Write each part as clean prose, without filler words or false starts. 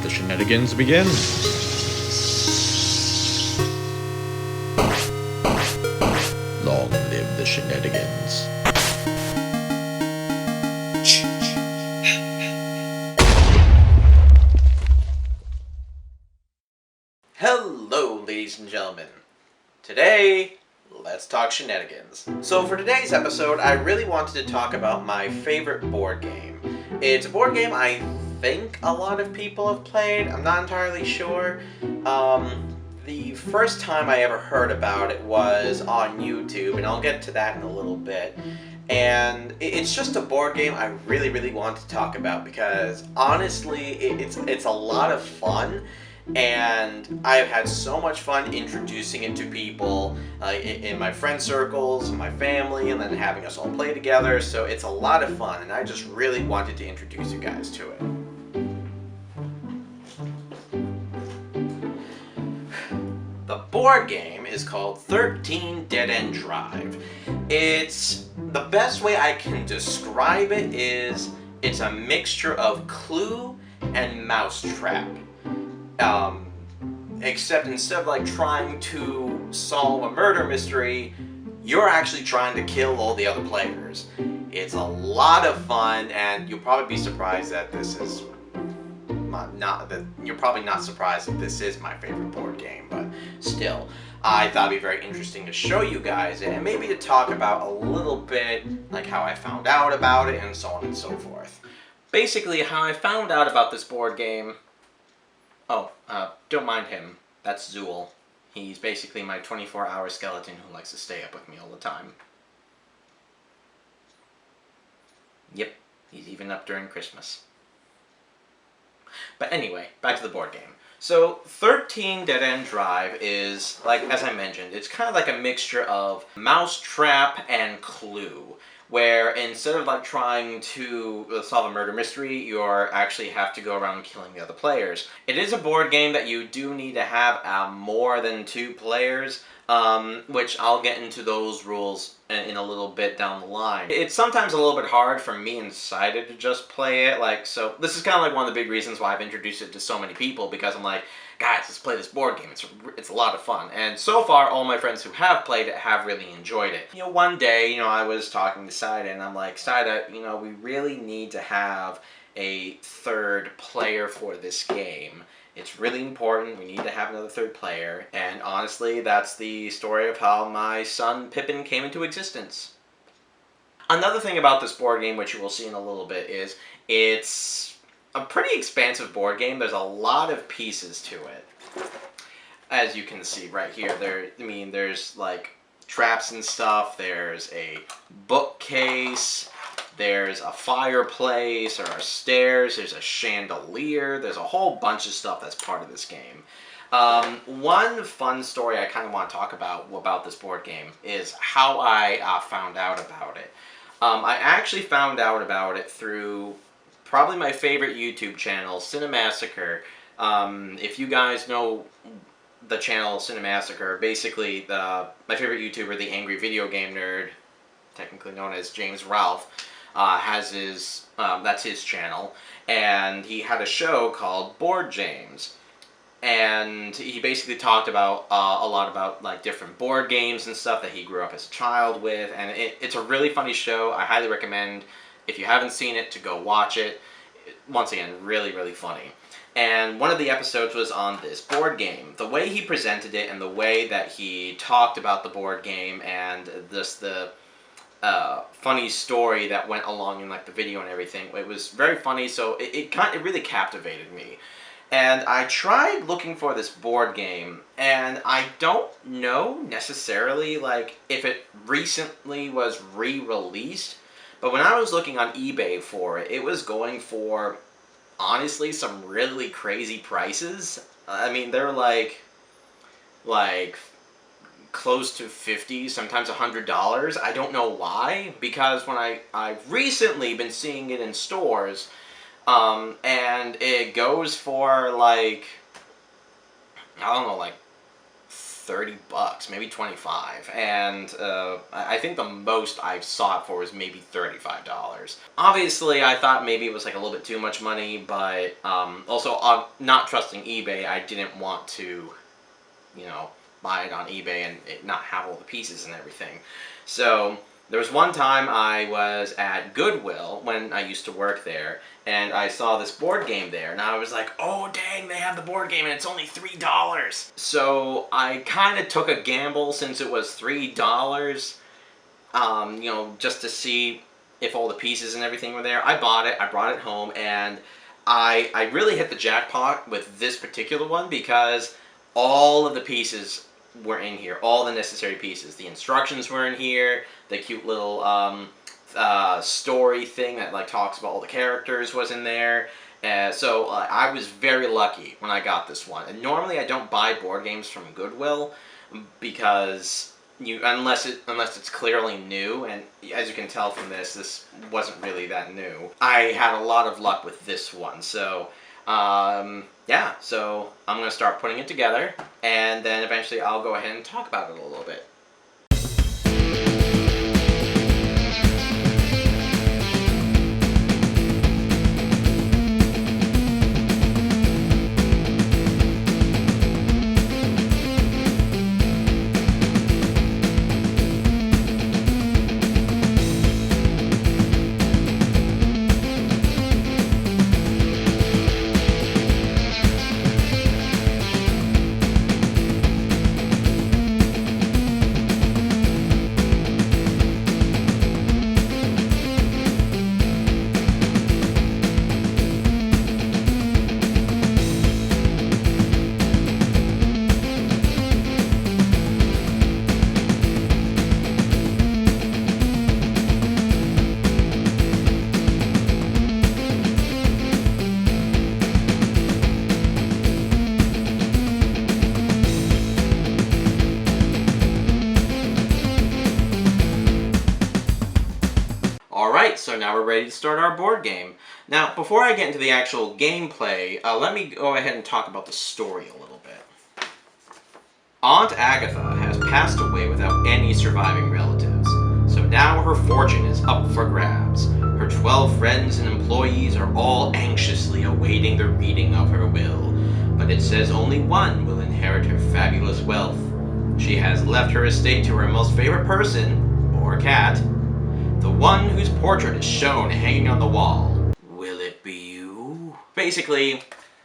let the sheNEDigans begin. Long live the sheNEDigans. Hello, ladies and gentlemen. Today, let's talk sheNEDigans. So for today's episode, I really wanted to talk about my favorite board game. It's a board game I think a lot of people have played. I'm not entirely sure. The first time I ever heard about it was on YouTube, and I'll get to that in a little bit. And it's just a board game I really want to talk about because honestly, it's a lot of fun. And I've had so much fun introducing it to people in my friend circles, my family, and then having us all play together. So it's a lot of fun, and I just really wanted to introduce you guys to it. The board game is called 13 Dead End Drive. It's the best way I can describe it is it's a mixture of Clue and Mousetrap. Except instead of like trying to solve a murder mystery, you're actually trying to kill all the other players. It's a lot of fun, and you'll probably be surprised that this is you're probably not surprised that this is my favorite board game, but still, I thought it'd be very interesting to show you guys and maybe to talk about a little bit like how I found out about it and so on and so forth. Basically, how I found out about this board game. Oh, don't mind him. That's Zool. He's basically my 24-hour skeleton who likes to stay up with me all the time. Yep, he's even up during Christmas. But anyway, back to the board game. So, 13 Dead End Drive is, like, as I mentioned, it's kind of like a mixture of Mousetrap and Clue, where instead of like trying to solve a murder mystery, you actually have to go around killing the other players. It is a board game that you do need to have more than 2 players, which I'll get into those rules in a little bit down the line. It's sometimes a little bit hard for me and Sida to just play it, so this is kind of like one of the big reasons why I've introduced it to so many people, because I'm like, guys, let's play this board game. It's a lot of fun. And so far, all my friends who have played it have really enjoyed it. One day, I was talking to Sida, and I'm like, Sida, we really need to have a third player for this game. It's really important. We need to have another third player. And honestly, that's the story of how my son Pippin came into existence. Another thing about this board game, which you will see in a little bit, is it's a pretty expansive board game. There's a lot of pieces to it. As you can see right here, there's like traps and stuff. There's a bookcase. There's a fireplace. There are stairs. There's a chandelier. There's a whole bunch of stuff that's part of this game. One fun story I kind of want to talk about this board game is how I found out about it. I actually found out about it through probably my favorite YouTube channel, sheNEDigans. If you guys know the channel sheNEDigans, basically my favorite YouTuber, the Angry Video Game Nerd, technically known as James Ralph, has that's his channel, and he had a show called Board James. And he basically talked about a lot about like different board games and stuff that he grew up as a child with, and it's a really funny show. I highly recommend, if you haven't seen it, to go watch it. Once again, really funny. And one of the episodes was on this board game. The way he presented it and the way that he talked about the board game and just the funny story that went along in like the video and everything, it was very funny, so it really captivated me. And I tried looking for this board game, and I don't know necessarily like if it recently was re-released, but when I was looking on eBay for it, it was going for, honestly, some really crazy prices. I mean, they're like close to $50, sometimes $100. I don't know why, because when I've recently been seeing it in stores, and it goes for like, I don't know, like 30 bucks, maybe 25, and I think the most I saw it for was maybe $35. Obviously, I thought maybe it was like a little bit too much money, but also not trusting eBay, I didn't want to, you know, buy it on eBay and it not have all the pieces and everything. So there was one time I was at Goodwill when I used to work there, and I saw this board game there, and I was like, oh dang, they have the board game and it's only $3. So I kind of took a gamble since it was $3, you know, just to see if all the pieces and everything were there. I bought it, I brought it home, and I really hit the jackpot with this particular one because all of the pieces were in here, all the necessary pieces. The instructions were in here, the cute little story thing that like talks about all the characters was in there. So I was very lucky when I got this one. And normally I don't buy board games from Goodwill because unless it's clearly new, and as you can tell from this wasn't really that new. I had a lot of luck with this one, so yeah, so I'm going to start putting it together, and then eventually I'll go ahead and talk about it a little bit. Alright, so now we're ready to start our board game. Now, before I get into the actual gameplay, let me go ahead and talk about the story a little bit. Aunt Agatha has passed away without any surviving relatives, so now her fortune is up for grabs. Her 12 friends and employees are all anxiously awaiting the reading of her will, but it says only one will inherit her fabulous wealth. She has left her estate to her most favorite person, or cat, the one whose portrait is shown hanging on the wall. Will it be you? Basically,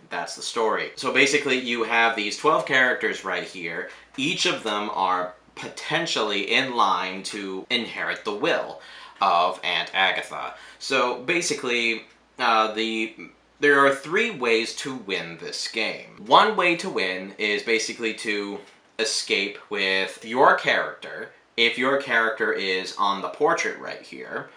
that's the story. So basically, you have these 12 characters right here. Each of them are potentially in line to inherit the will of Aunt Agatha. So basically, there are 3 ways to win this game. One way to win is basically to escape with your character, if your character is on the portrait right here.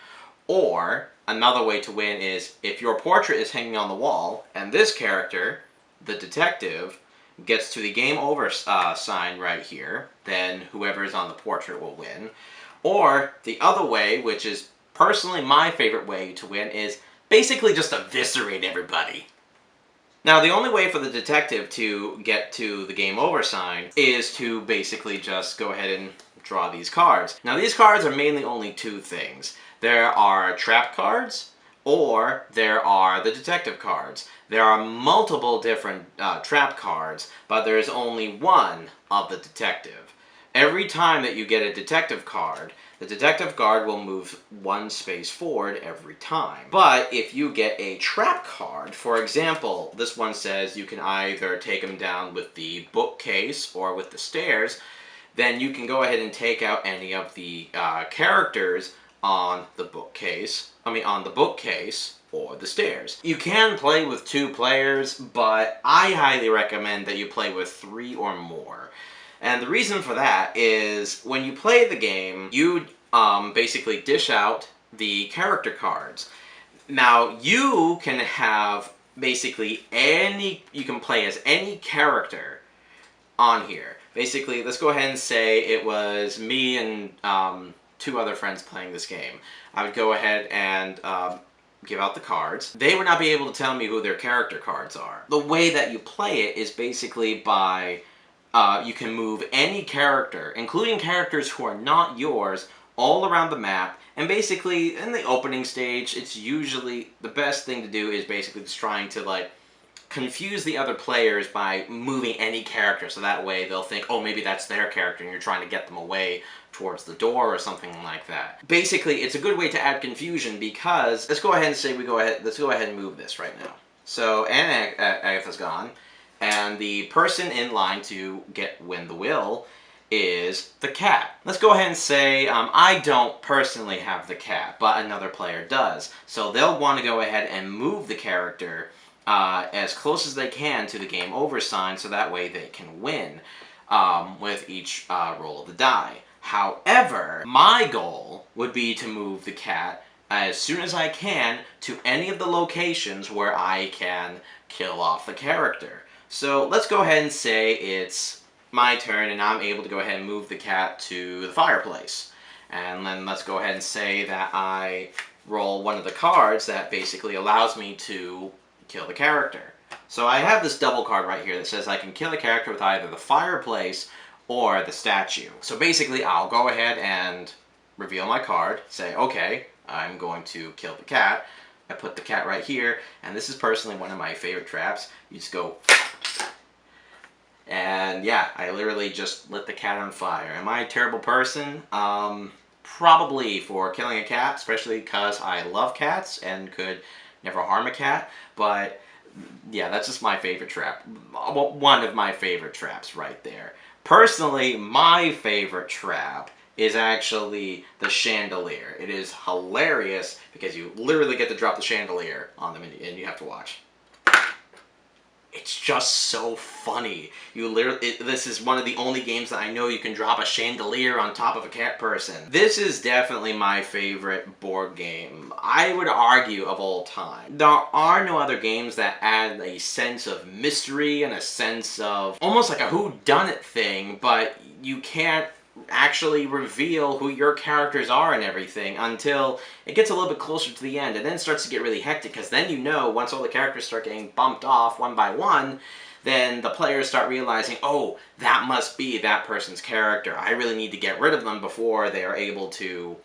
Or another way to win is if your portrait is hanging on the wall and this character, the detective, gets to the game over sign right here, then whoever is on the portrait will win. Or the other way, which is personally my favorite way to win, is basically just eviscerate everybody. Now, the only way for the detective to get to the game over sign is to basically just go ahead and draw these cards. Now, these cards are mainly only 2 things. There are trap cards, or there are the detective cards. There are multiple different trap cards, but there is only one of the detective. Every time that you get a detective card, the detective card will move 1 space forward every time. But if you get a trap card, for example, this one says you can either take them down with the bookcase or with the stairs, then you can go ahead and take out any of the characters on the bookcase or the stairs. You can play with 2 players, but I highly recommend that you play with 3 or more. And the reason for that is when you play the game, you basically dish out the character cards. Now, you can have basically you can play as any character on here. Basically, let's go ahead and say it was me and 2 other friends playing this game. I would go ahead and give out the cards. They would not be able to tell me who their character cards are. The way that you play it is basically by you can move any character, including characters who are not yours, all around the map. And basically, in the opening stage, it's usually the best thing to do is basically just trying to like confuse the other players by moving any character, so that way they'll think, oh, maybe that's their character, and you're trying to get them away towards the door or something like that. Basically, it's a good way to add confusion because let's go ahead and say let's go ahead and move this right now. So Agatha's gone, and the person in line to win the will is the cat. Let's go ahead and say I don't personally have the cat, but another player does. So they'll want to go ahead and move the character as close as they can to the game over sign, so that way they can win with each roll of the die. However, my goal would be to move the cat as soon as I can to any of the locations where I can kill off the character. So let's go ahead and say it's my turn and I'm able to go ahead and move the cat to the fireplace. And then let's go ahead and say that I roll one of the cards that basically allows me to kill the character. So I have this double card right here that says I can kill a character with either the fireplace or the statue. So basically I'll go ahead and reveal my card, say okay, I'm going to kill the cat. I put the cat right here, and this is personally one of my favorite traps. You just go, and yeah, I literally just lit the cat on fire. Am I a terrible person? Probably for killing a cat, especially because I love cats and could never harm a cat, but yeah, that's just my favorite trap. One of my favorite traps right there. Personally, my favorite trap is actually the chandelier. It is hilarious because you literally get to drop the chandelier on them and you have to watch. It's just so funny. This is one of the only games that I know you can drop a chandelier on top of a cat person. This is definitely my favorite board game, I would argue, of all time. There are no other games that add a sense of mystery and a sense of almost like a whodunit thing, but you can't actually reveal who your characters are and everything until it gets a little bit closer to the end, and then it starts to get really hectic because then you know once all the characters start getting bumped off one by one, then the players start realizing, oh, that must be that person's character. I really need to get rid of them before they are able to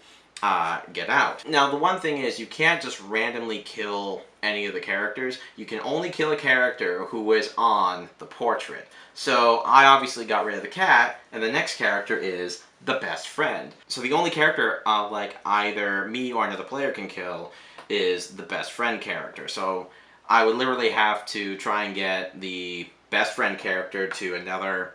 get out. Now the one thing is you can't just randomly kill any of the characters. You can only kill a character who is on the portrait. So I obviously got rid of the cat, and the next character is the best friend. So the only character like either me or another player can kill is the best friend character. So I would literally have to try and get the best friend character to another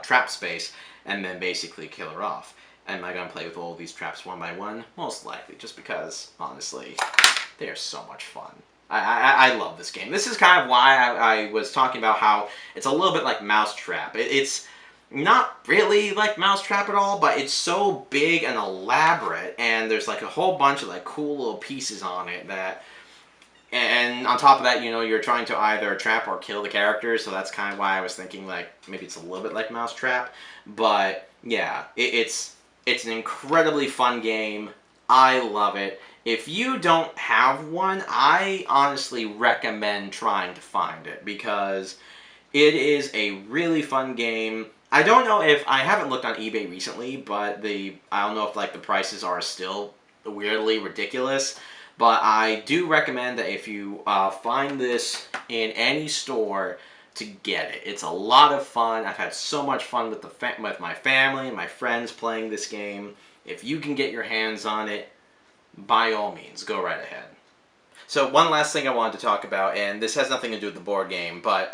trap space and then basically kill her off. Am I going to play with all these traps one by one? Most likely, just because, honestly, they are so much fun. I love this game. This is kind of why I was talking about how it's a little bit like Mousetrap. It's not really like Mousetrap at all, but it's so big and elaborate, and there's like a whole bunch of like cool little pieces on it that... And on top of that, you know, you're trying to either trap or kill the characters, so that's kind of why I was thinking like maybe it's a little bit like Mousetrap. But yeah, it's an incredibly fun game. I love it. If you don't have one, I honestly recommend trying to find it because it is a really fun game. I don't know if, I haven't looked on eBay recently, but I don't know if like the prices are still weirdly ridiculous, but I do recommend that if you find this in any store, to get it. It's a lot of fun. I've had so much fun with with my family and my friends playing this game. If you can get your hands on it, by all means, go right ahead. So one last thing I wanted to talk about, and this has nothing to do with the board game, but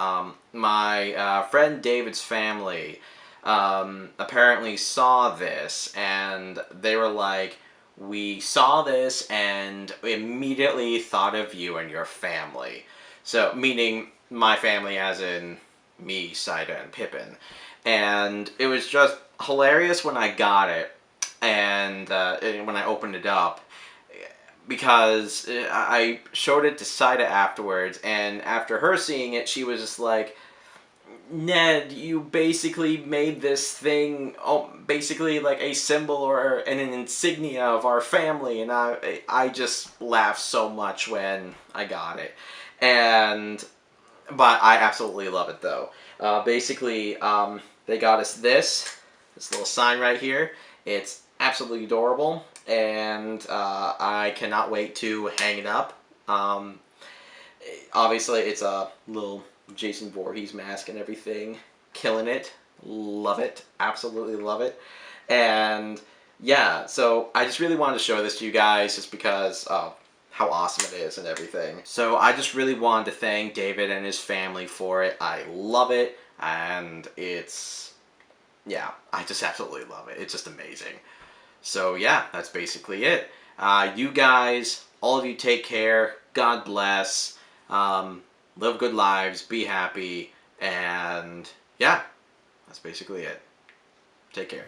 my friend David's family apparently saw this, and they were like, we saw this and immediately thought of you and your family. So, meaning my family as in me, Saida, and Pippin. And it was just hilarious when I got it, and when I opened it up, because I showed it to Saida afterwards, and after her seeing it, she was just like, Ned, you basically made this thing basically like a symbol or an insignia of our family, and I just laughed so much when I got it. And But I absolutely love it though. Basically, they got us this little sign right here. It's absolutely adorable, and I cannot wait to hang it up. Obviously, it's a little Jason Voorhees mask and everything. Killing it. Love it. Absolutely love it. And yeah, so I just really wanted to show this to you guys just because of how awesome it is and everything. So I just really wanted to thank David and his family for it. I love it, and it's, yeah, I just absolutely love it. It's just amazing. So yeah, that's basically it. You guys, all of you, take care. God bless. Live good lives. Be happy. And yeah, that's basically it. Take care.